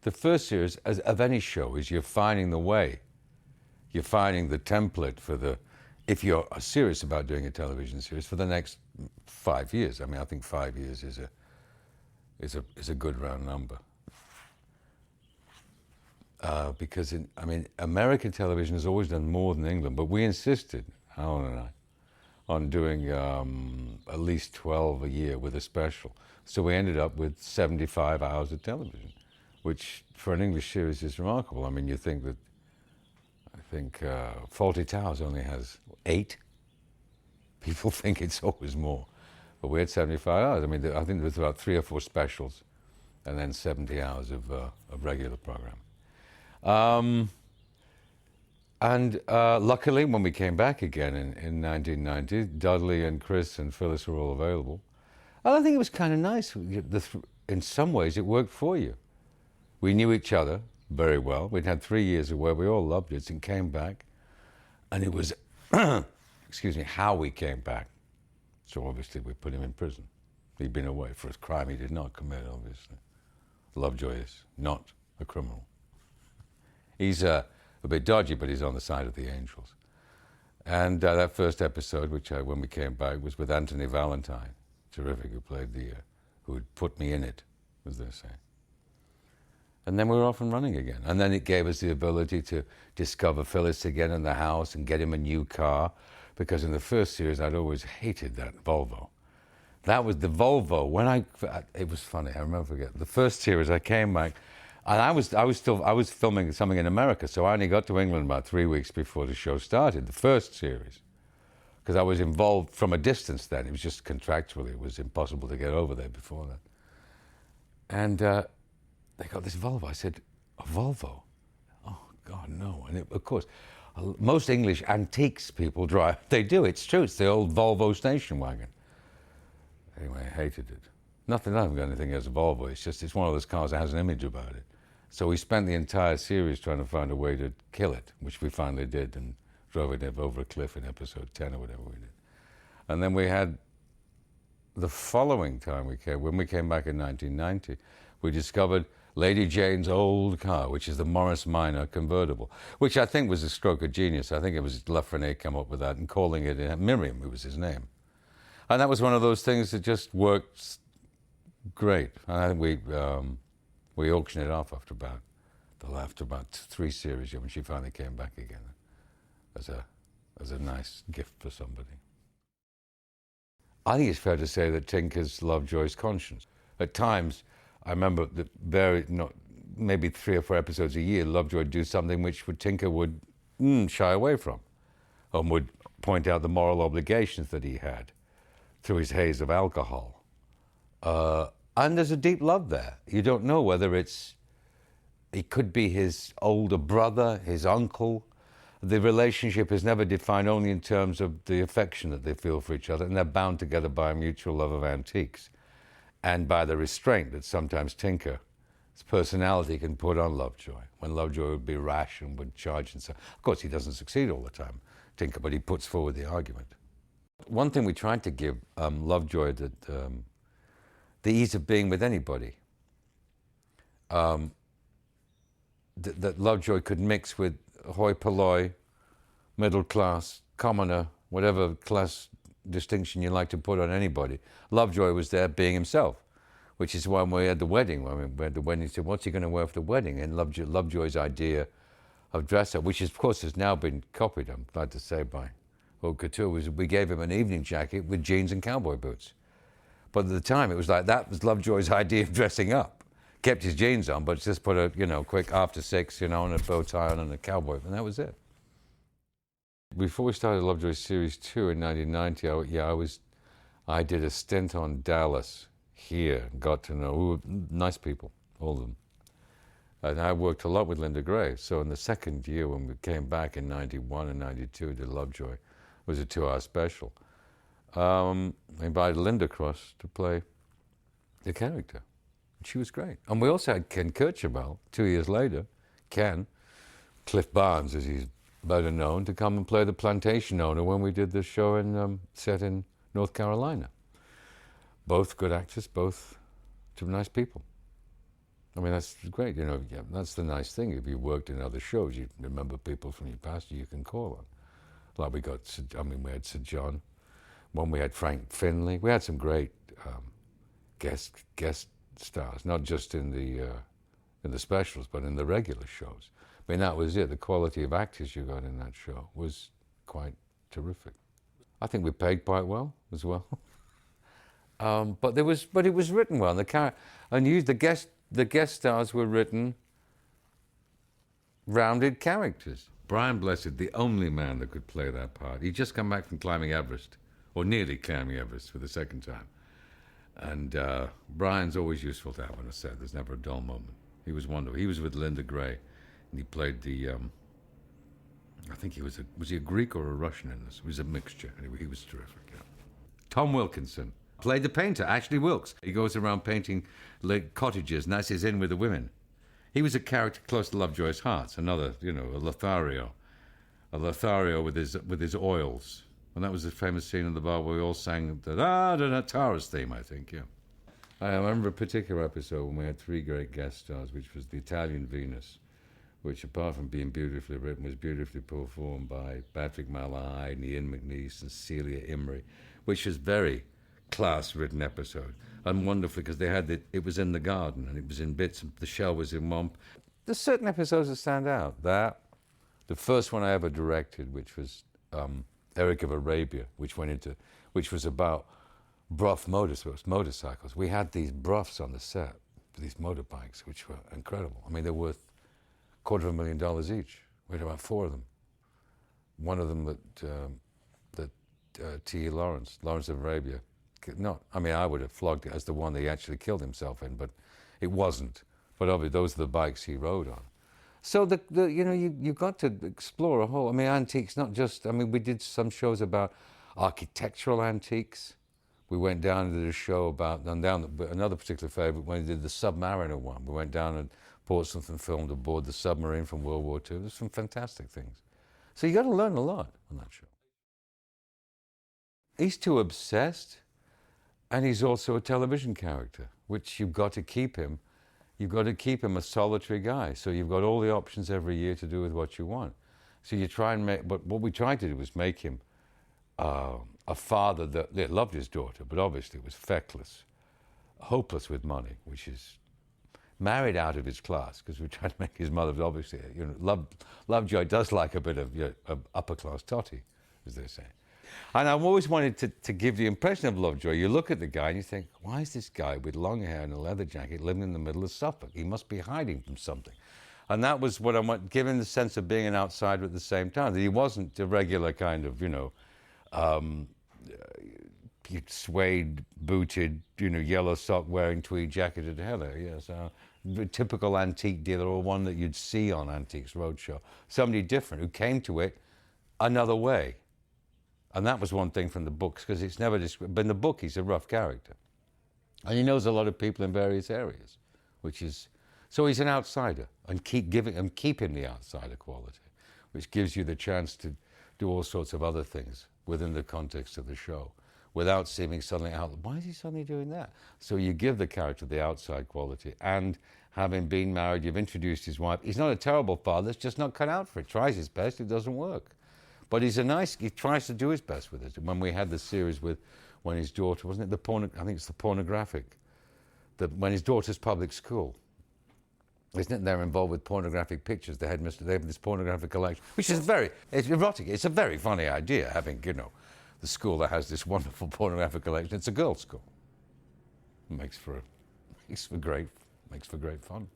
The first series of any show is you're finding the way. You're finding the template for the, if you're serious about doing a television series for the next 5 years. I mean, I think 5 years is a good round number. Because I mean, American television has always done more than England, but we insisted, Alan and I, on doing at least 12 a year with a special. So we ended up with 75 hours of television, which for an English series is remarkable. I mean, you think that, I think Fawlty Towers only has 8. People think it's always more, but we had 75 hours. I mean, I think there was about 3 or 4 specials, and then 70 hours of regular program. Luckily, when we came back again in 1990, Dudley and Chris and Phyllis were all available. And I think it was kind of nice. In some ways, it worked for you. We knew each other very well. We'd had 3 years of where we all loved it and came back. And it was, excuse me, how we came back. So obviously, we put him in prison. He'd been away for a crime he did not commit, obviously. Lovejoy is not a criminal. He's a bit dodgy, but he's on the side of the angels. And that first episode, which when we came back, was with Anthony Valentine, terrific, who played who had put me in it, as they say. And then we were off and running again. And then it gave us the ability to discover Phyllis again in the house and get him a new car, because in the first series, I'd always hated that Volvo. That was the Volvo. It was funny, I remember the first series I came back, and I was filming something in America, so I only got to England about 3 weeks before the show started, the first series, because I was involved from a distance then. It was just contractually, it was impossible to get over there before that. And they got this Volvo. I said, a Volvo? Oh, God, no. And of course, most English antiques people drive. They do, it's true. It's the old Volvo station wagon. Anyway, I hated it. I haven't got anything against a Volvo. It's one of those cars that has an image about it. So we spent the entire series trying to find a way to kill it, which we finally did, and drove it over a cliff in episode 10 or whatever we did. And then we had, the following time when we came back in 1990, we discovered Lady Jane's old car, which is the Morris Minor convertible, which I think was a stroke of genius. I think it was Lafreniere came up with that, and calling it Miriam, who was his name. And that was one of those things that just worked great. And I think we auctioned it off after about 3 series, when she finally came back again, as a nice gift for somebody. I think it's fair to say that Tinker's Lovejoy's conscience. At times, I remember that maybe 3 or 4 episodes a year, Lovejoy would do something which Tinker would shy away from, and would point out the moral obligations that he had through his haze of alcohol. And there's a deep love there. You don't know whether it could be his older brother, his uncle. The relationship is never defined only in terms of the affection that they feel for each other, and they're bound together by a mutual love of antiques, and by the restraint that sometimes Tinker's personality can put on Lovejoy, when Lovejoy would be rash and would charge and so. Of course, he doesn't succeed all the time, Tinker, but he puts forward the argument. One thing we tried to give Lovejoy, that the ease of being with anybody, that Lovejoy could mix with hoi polloi, middle class, commoner, whatever class distinction you like to put on anybody. Lovejoy was there being himself, which is why when we had the wedding, he said, what's he going to wear for the wedding? And Lovejoy's idea of dress up, which of course has now been copied, I'm glad to say, by haute couture, was we gave him an evening jacket with jeans and cowboy boots. But at the time, it was like, that was Lovejoy's idea of dressing up. Kept his jeans on, but just put a, quick after 6, and a bow tie on and a cowboy, and that was it. Before we started Lovejoy Series 2 in 1990, I did a stint on Dallas here, got to know nice people, all of them. And I worked a lot with Linda Gray. So in the second year, when we came back in 91 and 92 to Lovejoy, it was a 2-hour special. I invited Linda across to play the character. She was great. And we also had Ken Kirchabel 2 years later, Ken, Cliff Barnes, as he's better known, to come and play the plantation owner when we did this show set in North Carolina. Both good actors, both two nice people. I mean, that's great, you know, yeah, that's the nice thing. If you worked in other shows, you remember people from your past you can call on. Like we got, I mean, we had Sir John, when we had Frank Finlay. We had some great guest stars, not just in the specials, but in the regular shows. I mean, that was it. The quality of actors you got in that show was quite terrific. I think we paid quite well as well. But it was written well. The guest stars were written rounded characters. Brian Blessed, the only man that could play that part. He'd just come back from climbing Everest, or nearly climbing Everest for the second time. And Brian's always useful to have on a set. There's never a dull moment. He was wonderful. He was with Linda Gray, and he played the. I think was he a Greek or a Russian in this? It was a mixture. Anyway, he was terrific. Yeah. Tom Wilkinson played the painter, Ashley Wilkes. He goes around painting cottages, and that's his in with the women. He was a character close to Lovejoy's heart. Another, you know, a Lothario with his oils. And that was the famous scene in the bar where we all sang the Tara's theme, I think, yeah. I remember a particular episode when we had three great guest stars, which was the Italian Venus, which, apart from being beautifully written, was beautifully performed by Patrick Malahide and Ian McNeice and Celia Imrie, which was very class-written episode. And wonderfully, because it was in the garden, and it was in bits, and the shell was in one. There's certain episodes that stand out. The first one I ever directed, which was Eric of Arabia, which was about bruff motorcycles. We had these bruffs on the set, these motorbikes, which were incredible. I mean, they're worth $250,000 each. We had about four of them. One of them that T. Lawrence of Arabia, I mean, I would have flogged it as the one that he actually killed himself in, but it wasn't. But obviously, those are the bikes he rode on. So you got to explore a whole. I mean, antiques, not just. I mean, we did some shows about architectural antiques. We went down and did a show about another particular favorite when we did the Submariner one. We went down and Portsmouth and filmed aboard the submarine from World War II. There's some fantastic things. So you got to learn a lot on that show. He's too obsessed, and he's also a television character, which you've got to keep him. You've got to keep him a solitary guy. So you've got all the options every year to do with what you want. So you try and but what we tried to do was make him a father that loved his daughter, but obviously was feckless, hopeless with money, which is married out of his class, because we tried to make his mother, obviously, Lovejoy does like a bit of upper class totty, as they say. And I've always wanted to give the impression of Lovejoy. You look at the guy and you think, why is this guy with long hair and a leather jacket living in the middle of Suffolk? He must be hiding from something. And that was what I want, given the sense of being an outsider at the same time, that he wasn't a regular kind of, suede booted, yellow sock wearing tweed jacketed Heather. Yes, a typical antique dealer, or one that you'd see on Antiques Roadshow. Somebody different who came to it another way. And that was one thing from the books, because it's never described. But in the book, he's a rough character. And he knows a lot of people in various areas, so he's an outsider, and keep him the outsider quality, which gives you the chance to do all sorts of other things within the context of the show, without seeming suddenly out. Why is he suddenly doing that? So you give the character the outside quality, and having been married, you've introduced his wife. He's not a terrible father, it's just not cut out for it. Tries his best, it doesn't work. But he tries to do his best with it. When we had the series when his daughter, wasn't it I think it's the pornographic, when his daughter's public school, isn't it, they're involved with pornographic pictures. They have this pornographic collection, which is it's erotic. It's a very funny idea, having, the school that has this wonderful pornographic collection. It's a girls' school. Makes for great fun.